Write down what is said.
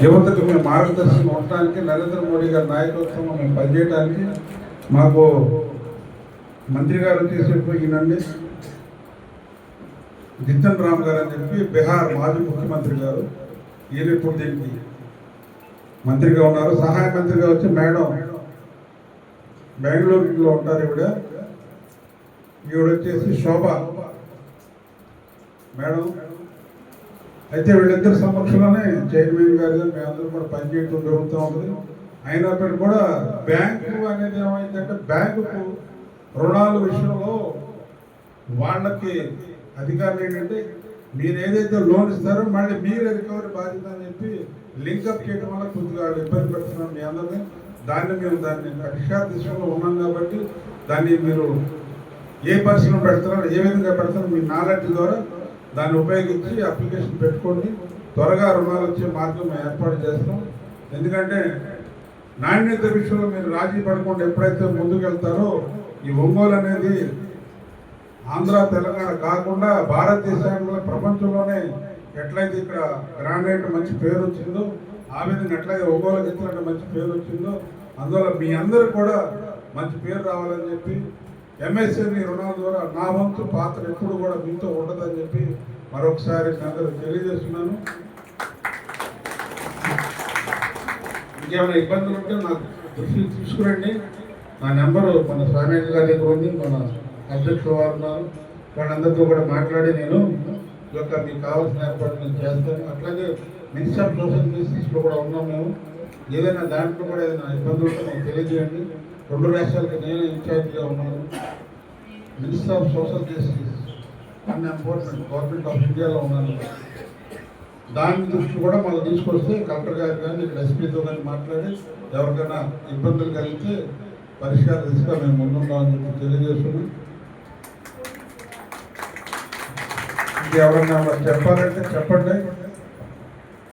యువతకు మేము మార్గదర్శనం ఉండటానికి నరేంద్ర మోడీ గారి నాయకత్వంలో మేము పనిచేయడానికి మాకు మంత్రి గారు తీసుకుపోయినండి జితన్ రామ్ గారు అని చెప్పి బీహార్ మాజీ ముఖ్యమంత్రి గారు. ఈయన ఇప్పుడు దీనికి మంత్రిగా ఉన్నారు. సహాయ మంత్రిగా వచ్చి మేడం బెంగళూరులో ఉంటారు. ఈవిడ వచ్చేసి శోభ మేడం. అయితే వీళ్ళిద్దరి సమక్షంలోనే చైర్మన్ గారు మేమందరూ కూడా పనిచేయడం జరుగుతూ ఉంటుంది. అయినప్పటికీ కూడా బ్యాంకు అనేది ఏమైందంటే బ్యాంకుకు రుణాల విషయంలో వాళ్ళకి అధికారులు ఏంటంటే మీరు ఏదైతే లోన్ ఇస్తారో మళ్ళీ మీరు రికవరీ బాధ్యత అని చెప్పి లింకప్ చేయడం వల్ల కొద్దిగా ఇబ్బంది పెడుతున్నాం మీ అందరినీ. దాన్ని పరిష్కార దిశలో ఉన్నాం కాబట్టి దాన్ని మీరు ఏ పరిశ్రమ పెడతారో ఏ విధంగా పెడతారో మీ నాలెడ్జ్ ద్వారా దాన్ని ఉపయోగించి అప్లికేషన్ పెట్టుకోండి. త్వరగా రుణాలు వచ్చే మార్గం ఏర్పాటు చేస్తాం. ఎందుకంటే నాణ్యత విషయంలో మీరు రాజీ పడకుండా ఎప్పుడైతే ముందుకు వెళ్తారో ఈ ఒంగోలు అనేది ఆంధ్ర తెలంగాణ కాకుండా భారతదేశంలో ప్రపంచంలోనే ఎట్లయితే ఇక్కడ గ్రానైట్ మంచి పేరు వచ్చిందో ఆ విధంగా ఎట్లయితే ఒంగోలు గిత్తలంటే మంచి పేరు వచ్చిందో అందువల్ల మీ అందరూ కూడా మంచి పేరు రావాలని చెప్పి ఎంఎస్ఎంఈ రుణాల ద్వారా నా వంతు పాత్ర ఎప్పుడు కూడా మీతో ఉండదని చెప్పి మరొకసారి అందరూ తెలియజేస్తున్నాను. ఇంకేమైనా ఇబ్బందులు ఉంటే నాకు దృష్టికి తీసుకురండి. నా నెంబరు మన స్వామి గారి దగ్గర ఉంది, మన అధ్యక్షులు వారు ఉన్నారు. వాళ్ళందరితో కూడా మాట్లాడి నేను మీకు కావాల్సిన ఏర్పాటు నేను చేస్తాను. అట్లాగే మినిస్టర్ ఆఫ్ సోషల్ జస్టిస్లో కూడా ఉన్నాం మేము. ఏదైనా దాంట్లో కూడా ఏదైనా ఇబ్బందులు ఉంటే నాకు తెలియజేయండి. 2 రాష్ట్రాలకి నేను ఇన్ఛార్జ్గా ఉన్నాను. Minister of social justice and empowerment government of ఇండియాలో ఉన్నాను. దాని దృష్టి కూడా మనం తీసుకొస్తే కలెక్టర్ గారు కానీ ఇక్కడ ఎస్పీతో కానీ మాట్లాడి ఎవరికైనా ఇబ్బందులు కలిగితే పరిష్కార దిశగా మేము ముందుంటామని చెప్పి తెలియజేస్తున్నాం. ఇంకెవరన్నా చెప్పాలంటే చెప్పండి.